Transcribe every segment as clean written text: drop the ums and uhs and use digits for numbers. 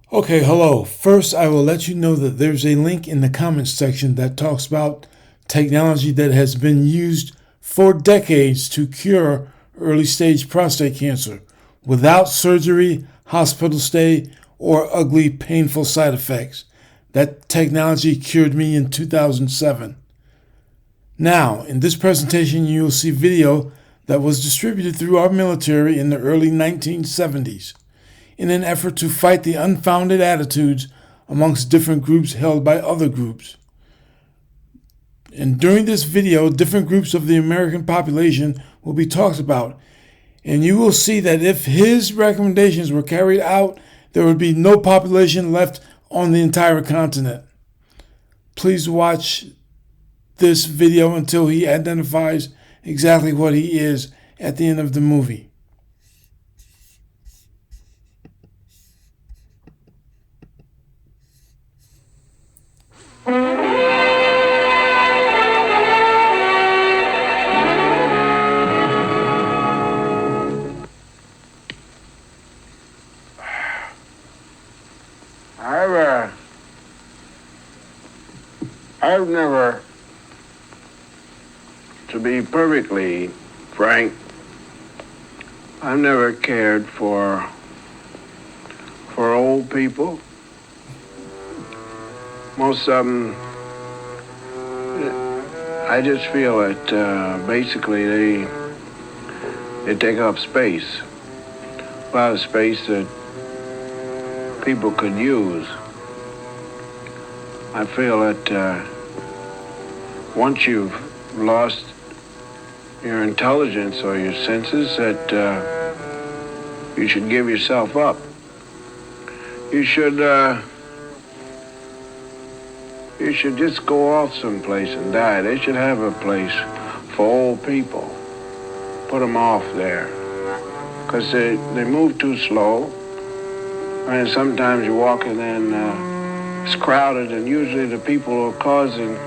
Okay, hello. First, I will let you know that there's a link in the comments section that talks about technology that has been used for decades to cure early stage prostate cancer without surgery, hospital stay, or ugly, painful side effects. That technology cured me in 2007. Now, in this presentation, you will see video that was distributed through our military in the early 1970s in an effort to fight the unfounded attitudes amongst different groups held by other groups. And during this video, different groups of the American population will be talked about, and you will see that if his recommendations were carried out, there would be no population left on the entire continent. Please watch this video until he identifies exactly what he is at the end of the movie. I've never, to be perfectly frank, I've never cared for old people. Most of them, I just feel that basically they take up space, a lot of space that people could use. I feel that once you've lost your intelligence or your senses, that you should give yourself up. You should just go off someplace and die. They should have a place for old people. Put them off there, because they move too slow, and sometimes you're walking and it's crowded, and usually the people who are causing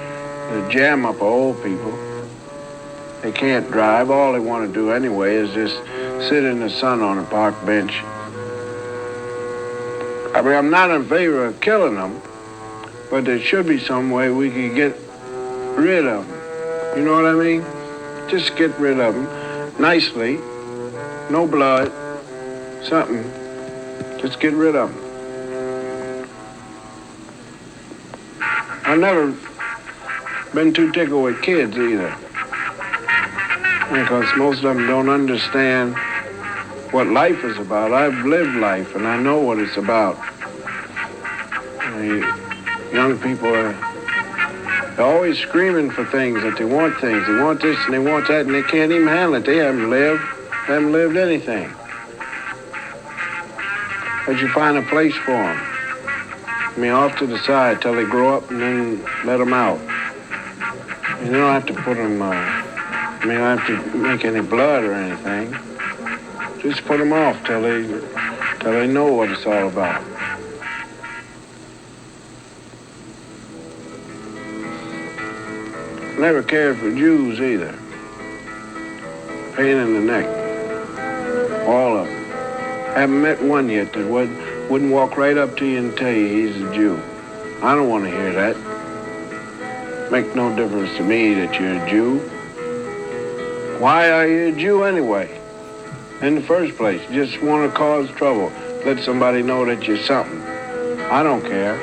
the jam up are old people. They can't drive. All they want to do anyway is just sit in the sun on a park bench. I mean, I'm not in favor of killing them, but there should be some way we could get rid of them. You know what I mean? Just get rid of them nicely. No blood. Something. Just get rid of them. I've never been too tickled with kids either, because most of them don't understand what life is about. I've lived life and I know what it's about. Young people they're always screaming for things, that they want things. They want this and they want that, and they can't even handle it. They haven't lived anything. But you find a place for them. I mean, off to the side till they grow up, and then let them out. You don't have to put them, you don't have to make any blood or anything. Just put them off till they know what it's all about. Never cared for Jews either. Pain in the neck. All of them. Haven't met one yet that wouldn't walk right up to you and tell you he's a Jew. I don't want to hear that. Make no difference to me that you're a Jew. Why are you a Jew anyway? In the first place, you just want to cause trouble. Let somebody know that you're something. I don't care.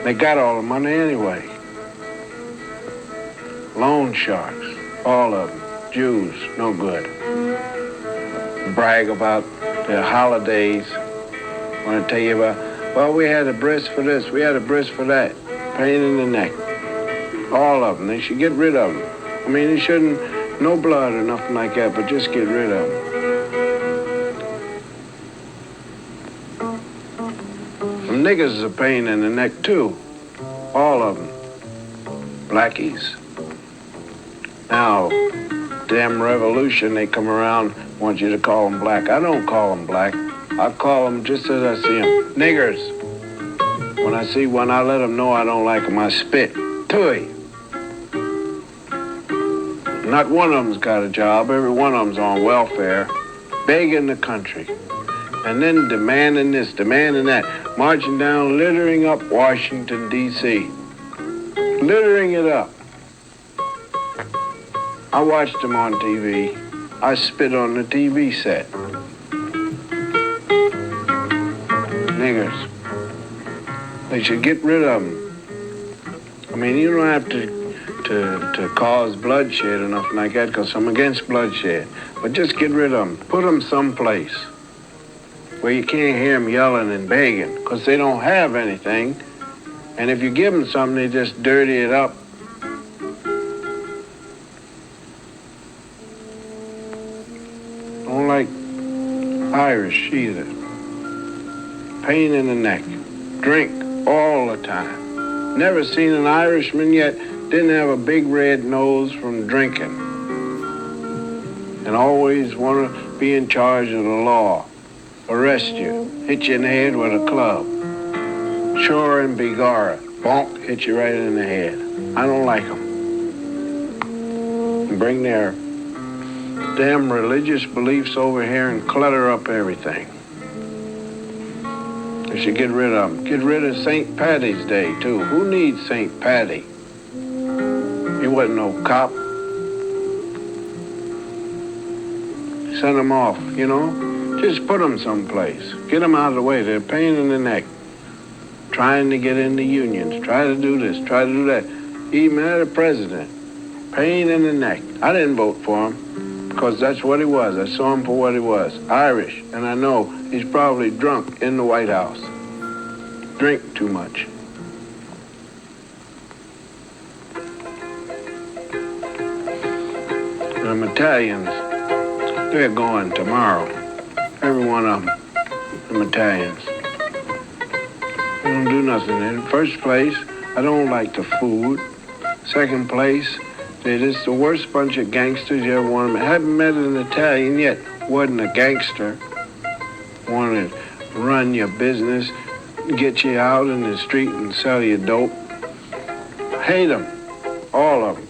They got all the money anyway. Loan sharks, all of them. Jews, no good. Brag about their holidays. Want to tell you about, well, we had a bris for this, we had a bris for that. Pain in the neck. All of them. They should get rid of them. I mean, they shouldn't, no blood or nothing like that, but just get rid of them. Them niggas is a pain in the neck, too. All of them. Blackies. Now, damn revolution, they come around, want you to call them black. I don't call them black. I call them just as I see them. Niggers. When I see one, I let them know I don't like them. I spit. Tui. Not one of them's got a job. Every one of them's on welfare. Begging the country. and then demanding this, demanding that, marching down, littering up Washington, D.C., littering it up. I watched them on TV. I spit on the TV set. Niggers. They should get rid of them. I mean, you don't have to cause bloodshed or nothing like that, because I'm against bloodshed. But just get rid of them. Put them someplace where you can't hear them yelling and begging, because they don't have anything. And if you give them something, they just dirty it up. Don't like Irish either. Pain in the neck. Drink all the time. Never seen an Irishman yet didn't have a big red nose from drinking. And always want to be in charge of the law. Arrest you. Hit you in the head with a club. Sure and begorra. Bonk, hit you right in the head. I don't like them. Bring their damn religious beliefs over here and clutter up everything. They should get rid of them. Get rid of St. Paddy's Day, too. Who needs St. Paddy? He wasn't no cop. Send them off, you know? Just put them someplace. Get them out of the way. They're a pain in the neck. Trying to get into unions. Try to do this. Try to do that. Even the president. Pain in the neck. I didn't vote for him because that's what he was. I saw him for what he was. Irish. And I know he's probably drunk in the White House. Drink too much. Them Italians, they're going tomorrow. Every one of them, them Italians. They don't do nothing. In first place, I don't like the food. Second place, they're just the worst bunch of gangsters you ever want to meet. Haven't met an Italian yet. Wasn't a gangster. Wanted to run your business, get you out in the street and sell you dope. Hate them. All of them.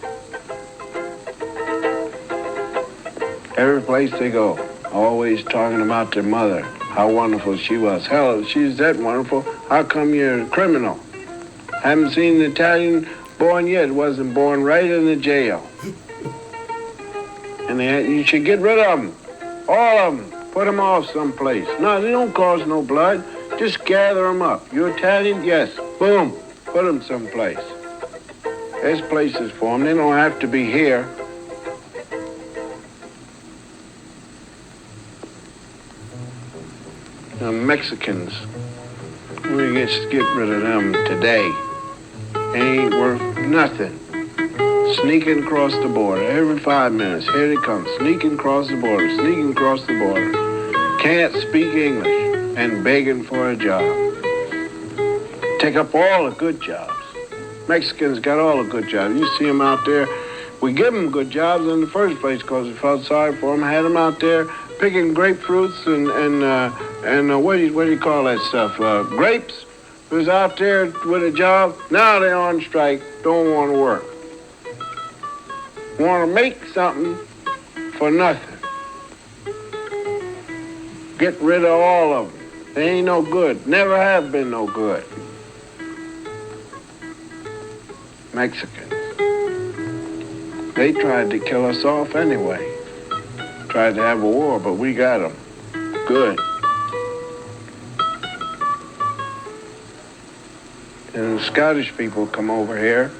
Every place they go, always talking about their mother, how wonderful she was. Hell, if she's that wonderful, how come you're a criminal? Haven't seen an Italian born yet, wasn't born right in the jail. And you should get rid of them, all of them. Put them off someplace. No, they don't cause no blood. Just gather them up. You Italian? Yes. Boom. Put them someplace. There's places for them. They don't have to be here. The Mexicans, we just get rid of them today. They ain't worth nothing. Sneaking across the border every 5 minutes. Here they come, sneaking across the border, sneaking across the border. Can't speak English and begging for a job. Take up all the good jobs. Mexicans got all the good jobs. You see them out there. We give them good jobs in the first place because we felt sorry for them. Had them out there picking grapefruits and what do you call that stuff? Grapes. Who's out there with a job? Now they're on strike. Don't want to work. Want to make something for nothing. Get rid of all of them. They ain't no good. Never have been no good. Mexicans. They tried to kill us off anyway. Tried to have a war, but we got them. Good. And the Scottish people come over here.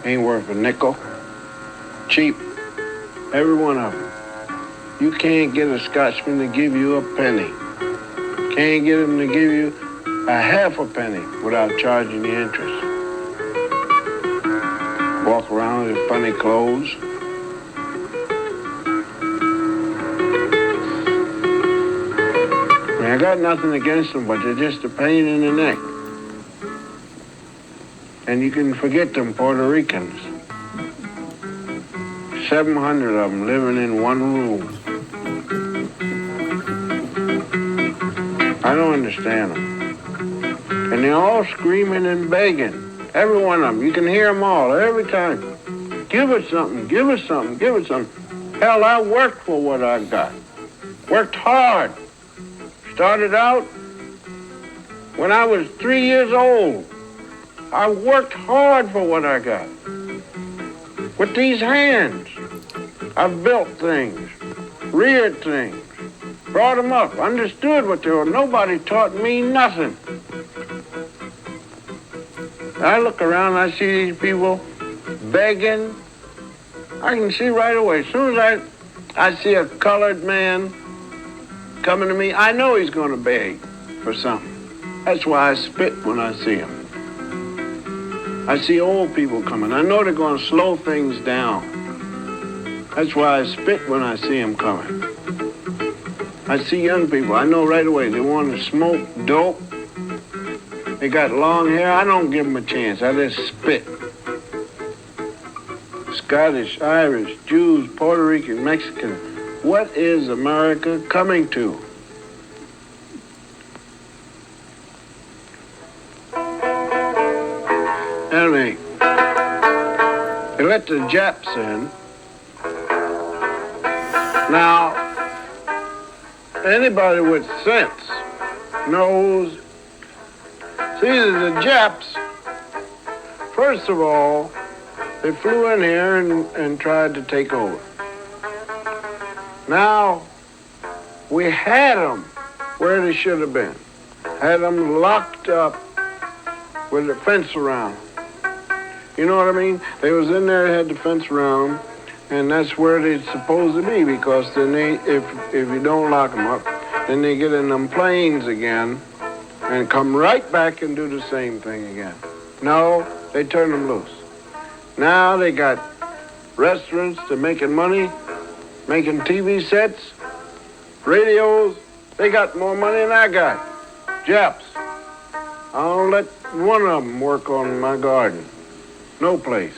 Ain't worth a nickel. Cheap. Every one of them. You can't get a Scotsman to give you a penny. Can't get him to give you a half a penny without charging the interest. Walk around in funny clothes. I mean, I got nothing against them, but they're just a pain in the neck. And you can forget them Puerto Ricans. 700 of them living in one room. I don't understand them. And they're all screaming and begging. Every one of them. You can hear them all every time. Give us something, give us something, give us something. Hell, I worked for what I got. Worked hard. Started out when I was 3 years old. I worked hard for what I got. With these hands, I've built things, reared things, brought them up, understood what they were. Nobody taught me nothing. I look around, I see these people begging. I can see right away. As soon as I see a colored man coming to me, I know he's going to beg for something. That's why I spit when I see him. I see old people coming. I know they're going to slow things down. That's why I spit when I see them coming. I see young people. I know right away they want to smoke dope. They got long hair. I don't give them a chance. I just spit. Scottish, Irish, Jews, Puerto Rican, Mexican. What is America coming to? Anyway, they let the Japs in. Now, anybody with sense knows, see, the Japs, first of all, they flew in here and tried to take over. Now, we had them where they should have been. Had them locked up with a fence around them. You know what I mean? They was in there, had the fence around them, and that's where they're supposed to be, because then if you don't lock them up, then they get in them planes again and come right back and do the same thing again. No, they turn them loose. Now they got restaurants, they're making money, making TV sets, radios. They got more money than I got. Japs. I don't let one of them work on my garden. No place.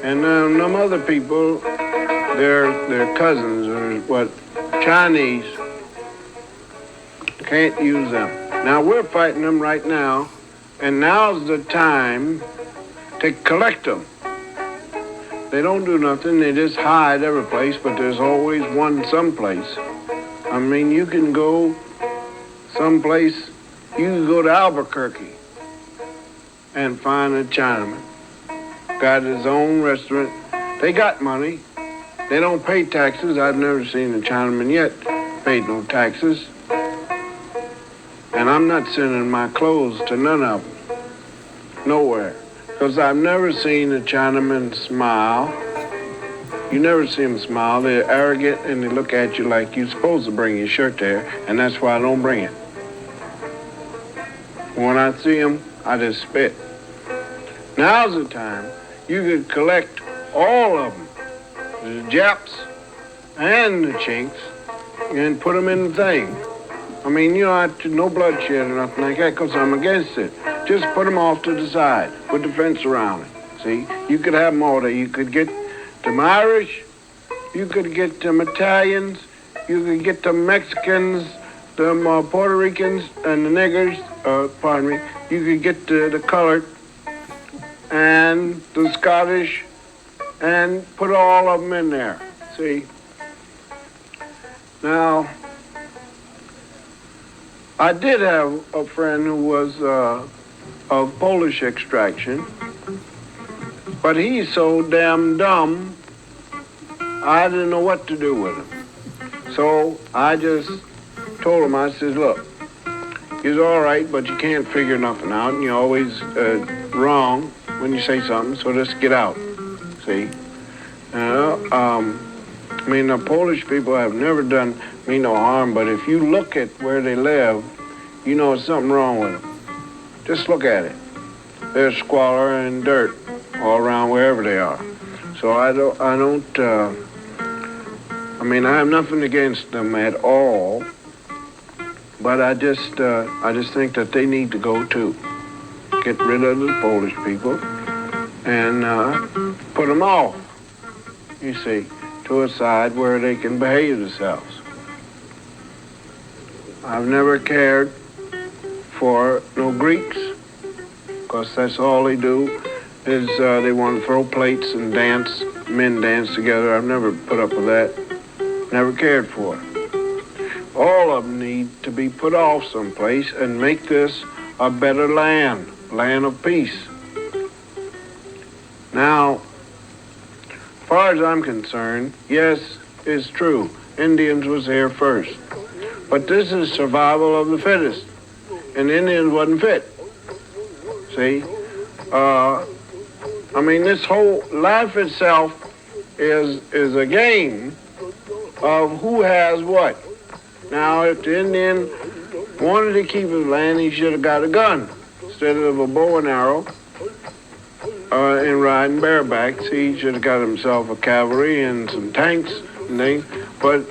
And them other people, they're cousins or what, Chinese, can't use them. Now we're fighting them right now, and now's the time to collect them. They don't do nothing, they just hide every place, but there's always one someplace. I mean, you can go someplace, you can go to Albuquerque and find a Chinaman. Got his own restaurant. They got money. They don't pay taxes. I've never seen a Chinaman yet paid no taxes. And I'm not sending my clothes to none of them. Nowhere. Because I've never seen a Chinaman smile. You never see them smile. They're arrogant and they look at you like you're supposed to bring your shirt there, and that's why I don't bring it. When I see them, I just spit. Now's the time you could collect all of them, the Japs and the Chinks, and put them in the thing. I mean, you don't have to, no bloodshed or nothing like that, because I'm against it. Just put them off to the side, put the fence around it. See, you could have them all there. You could get them Irish, you could get them Italians, you could get them Mexicans, them Puerto Ricans, and the niggers, pardon me, you could get the colored, and the Scottish, and put all of them in there, see? Now, I did have a friend who was of Polish extraction, but he's so damn dumb, I didn't know what to do with him. So I just told him, I says, look, you're all right, but you can't figure nothing out, and you're always wrong when you say something, so just get out, see? I mean, the Polish people have never done me no harm, but if you look at where they live, you know there's something wrong with them. Just look at it. There's squalor and dirt all around wherever they are. So I have nothing against them at all, but I just think that they need to go too. Get rid of the Polish people and put them off, you see, to a side where they can behave themselves. I've never cared for no Greeks, because that's all they do is they want to throw plates and dance, men dance together. I've never put up with that, never cared for it. All of them need to be put off someplace and make this a better land of peace. Now, as far as I'm concerned, yes, it's true. Indians was here first. But this is survival of the fittest. And Indians wasn't fit. See? This whole life itself is a game of who has what. Now, if the Indian wanted to keep his land, he should have got a gun instead of a bow and arrow and riding bareback. See, he should have got himself a cavalry and some tanks and things. But,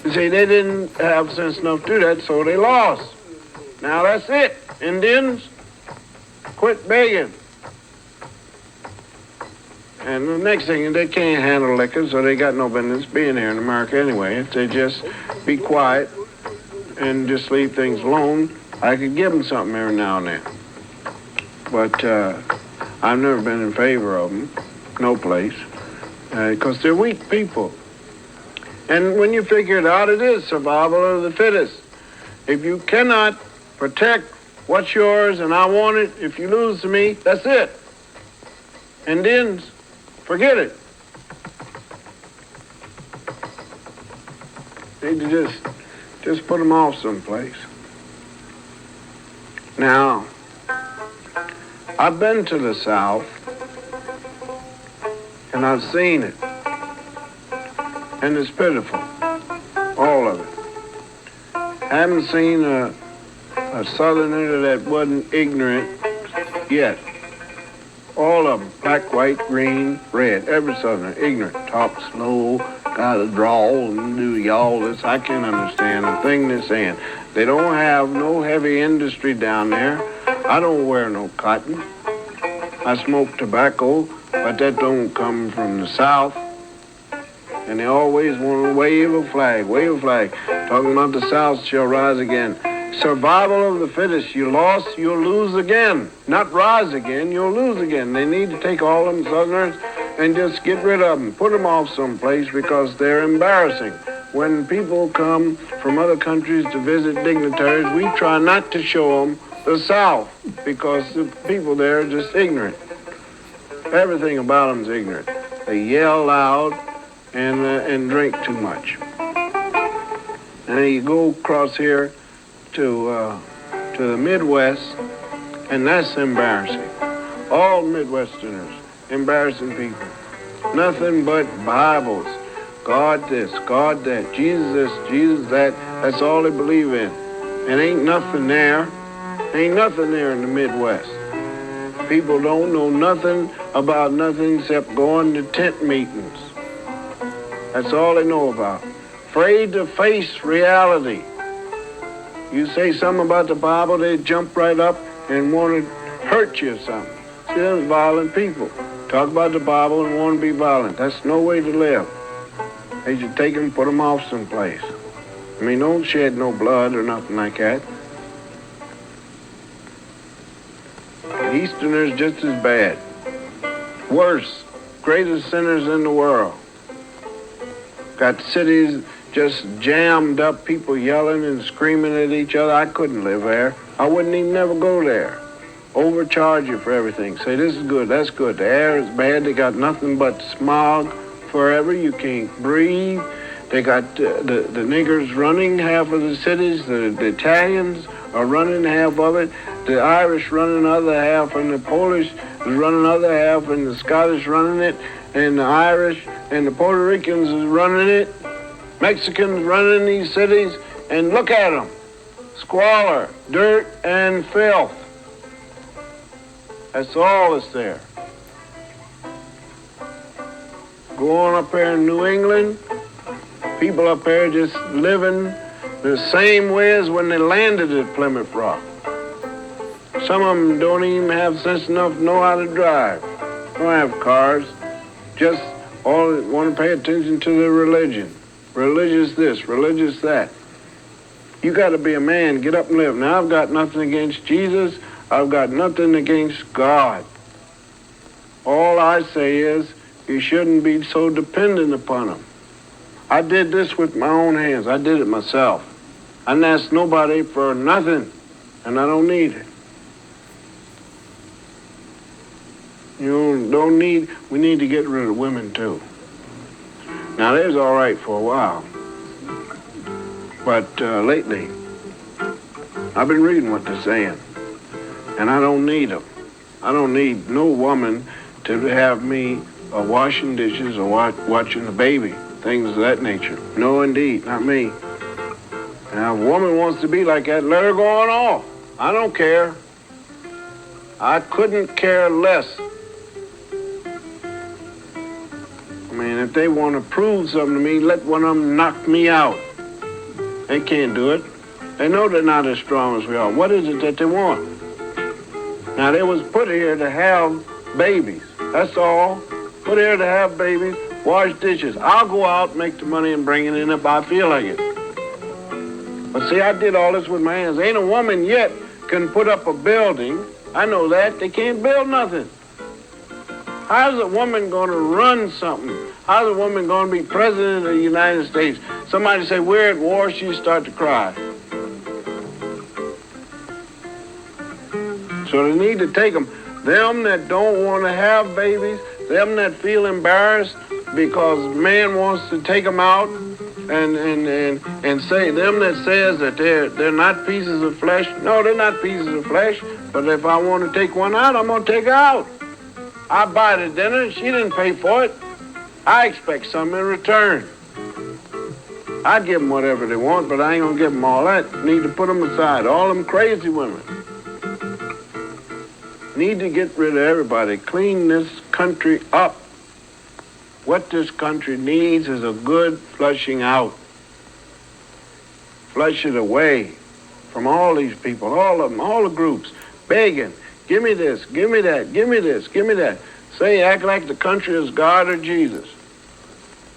see, they didn't have sense enough to do that, so they lost. Now, that's it. Indians, quit begging. And the next thing, they can't handle liquor, so they got no business being here in America anyway. If they just be quiet and just leave things alone, I could give them something every now and then. But I've never been in favor of them, no place, because they're weak people. And when you figure it out, it is survival of the fittest. If you cannot protect what's yours and I want it, if you lose to me, that's it. Indians, forget it. Need to just put them off someplace. Now, I've been to the South, and I've seen it, and it's pitiful, all of it. Haven't seen a Southerner that wasn't ignorant yet. All of them, black, white, green, red, every Southerner, ignorant, talk slow, got a drawl and do y'all this. I can't understand a thing they're saying. They don't have no heavy industry down there. I don't wear no cotton. I smoke tobacco, but that don't come from the South. And they always want to wave a flag, talking about the South shall rise again. Survival of the fittest. You lost, you'll lose again. Not rise again, you'll lose again. They need to take all them Southerners and just get rid of them. Put them off someplace because they're embarrassing. When people come from other countries to visit dignitaries, we try not to show them the South because the people there are just ignorant. Everything about them is ignorant. They yell loud and drink too much. And you go across here to the Midwest, and that's embarrassing. All Midwesterners, embarrassing people. Nothing but Bibles. God this, God that, Jesus this, Jesus that. That's all they believe in. And ain't nothing there. Ain't nothing there in the Midwest. People don't know nothing about nothing except going to tent meetings. That's all they know about. Afraid to face reality. You say something about the Bible, they jump right up and want to hurt you or something. See, those violent people. Talk about the Bible and want to be violent. That's no way to live. They should take them and put them off someplace. Don't shed no blood or nothing like that. The Easterners just as bad. Worse. Greatest sinners in the world. Got cities just jammed up, people yelling and screaming at each other. I couldn't live there. I wouldn't even never go there. Overcharge you for everything. Say, this is good, that's good. The air is bad. They got nothing but smog forever. You can't breathe. They got the niggers running half of the cities. The Italians are running half of it. The Irish running the other half, and the Polish is running the other half, and the Scottish running it, and the Irish and the Puerto Ricans is running it. Mexicans running these cities, and look at them. Squalor, dirt, and filth. That's all that's there. Go on up there in New England, people up there just living the same way as when they landed at Plymouth Rock. Some of them don't even have sense enough to know how to drive. Don't have cars. Just all want to pay attention to their religion. Religious this, religious that. You got to be a man, get up and live. Now, I've got nothing against Jesus. I've got nothing against God. All I say is you shouldn't be so dependent upon him. I did this with my own hands. I did it myself. I didn't ask nobody for nothing, and I don't need it. You don't need, we need to get rid of women too. Now, there's all right for a while. But lately, I've been reading what they're saying, and I don't need them. I don't need no woman to have me washing dishes or watching the baby, things of that nature. No, indeed, not me. Now, if a woman wants to be like that, let her go on off. I don't care. I couldn't care less. I mean, if they want to prove something to me, let one of them knock me out. They can't do it. They know they're not as strong as we are. What is it that they want? Now, they was put here to have babies. That's all. Put here to have babies, wash dishes. I'll go out, make the money, and bring it in if I feel like it. But see, I did all this with my hands. Ain't a woman yet can put up a building. I know that. They can't build nothing. How's a woman going to run something? How's a woman going to be president of the United States? Somebody say, we're at war, she start to cry. So they need to take them. Them that don't want to have babies, them that feel embarrassed because man wants to take them out and say, them that says that they're not pieces of flesh. No, they're not pieces of flesh. But if I want to take one out, I'm going to take her out. I buy the dinner. She didn't pay for it. I expect something in return. I give them whatever they want, but I ain't going to give them all that. Need to put them aside. All them crazy women. Need to get rid of everybody. Clean this country up. What this country needs is a good flushing out. Flush it away from all these people, all of them, all the groups, begging, give me this, give me that, give me this, give me that. Say, act like the country is God or Jesus.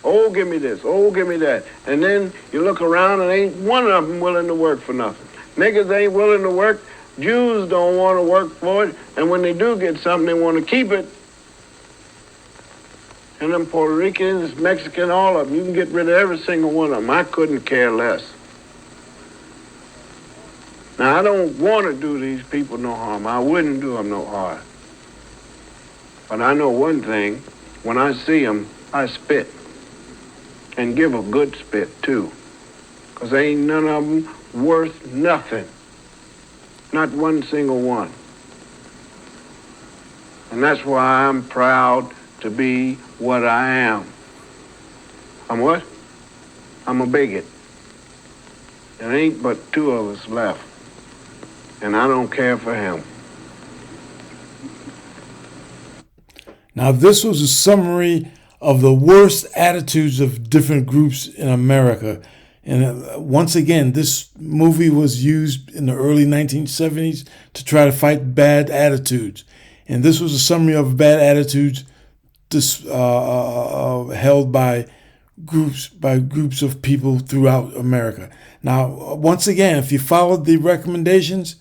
Oh, give me this, oh, give me that. And then you look around and ain't one of them willing to work for nothing. Niggas ain't willing to work. Jews don't want to work for it. And when they do get something, they want to keep it. And them Puerto Ricans, Mexican, all of them, you can get rid of every single one of them. I couldn't care less. Now, I don't want to do these people no harm. I wouldn't do them no harm. But I know one thing. When I see them, I spit. And give a good spit, too. Because ain't none of them worth nothing. Not one single one. And that's why I'm proud to be what I am. I'm what? I'm a bigot. There ain't but two of us left. And I don't care for him. Now, this was a summary of the worst attitudes of different groups in America. And once again, this movie was used in the early 1970s to try to fight bad attitudes. And this was a summary of bad attitudes held by groups of people throughout America. Now, once again, if you followed the recommendations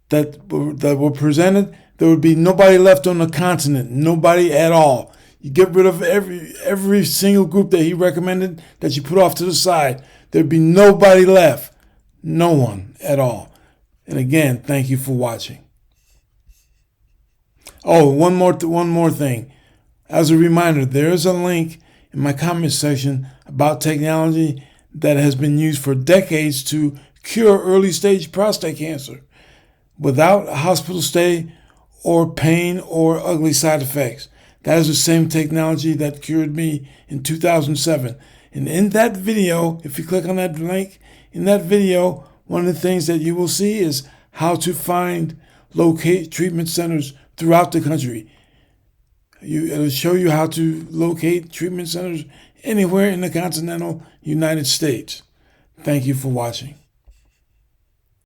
that were presented, there would be nobody left on the continent, nobody at all. You get rid of every single group that he recommended that you put off to the side. There'd be nobody left. No one at all. And again, thank you for watching. Oh, one more thing. As a reminder, there is a link in my comment section about technology that has been used for decades to cure early stage prostate cancer without a hospital stay or pain or ugly side effects. That is the same technology that cured me in 2007. And in that video, if you click on that link, in that video, one of the things that you will see is how to locate treatment centers throughout the country. It'll show you how to locate treatment centers anywhere in the continental United States. Thank you for watching.